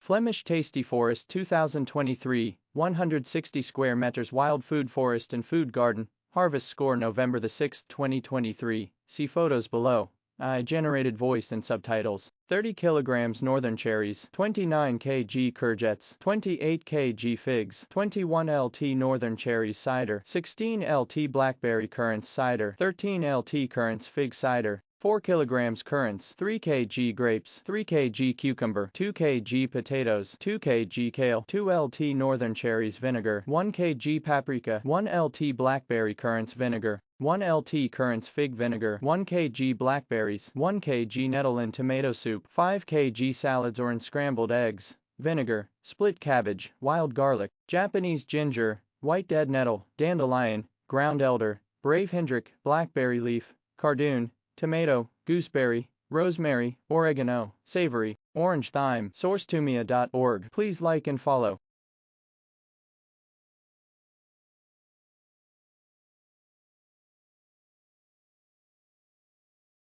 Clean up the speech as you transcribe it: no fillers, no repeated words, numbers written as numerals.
Flemish Tasty Forest 2023, 160 square meters wild food forest and food garden, harvest score November 6, 2023, see photos below. I generated voice and subtitles. 30 kilograms Northern Cherries, 29 kg Courgettes, 28 kg Figs, 21 LT Northern Cherries Cider, 16 LT Blackberry-Currants Cider, 13 LT Currants-Fig Cider, 4 kilograms currants, 3 kg grapes, 3 kg cucumber, 2 kg potatoes, 2 kg kale, 2 LT Northern Cherries Vinegar, 1 kg paprika, 1 LT Blackberry-Currants Vinegar, 1 LT Currants-Fig Vinegar, 1 kg blackberries, 1 kg nettle and tomato soup, 5 kg salads or in scrambled eggs, vinegar, split cabbage, wild garlic, Japanese ginger, white dead nettle, dandelion, ground elder, brave Hendrik, blackberry leaf, cardoon, tomato, gooseberry, rosemary, oregano, savory, orange thyme. Sourcetumia.org. Please like and follow.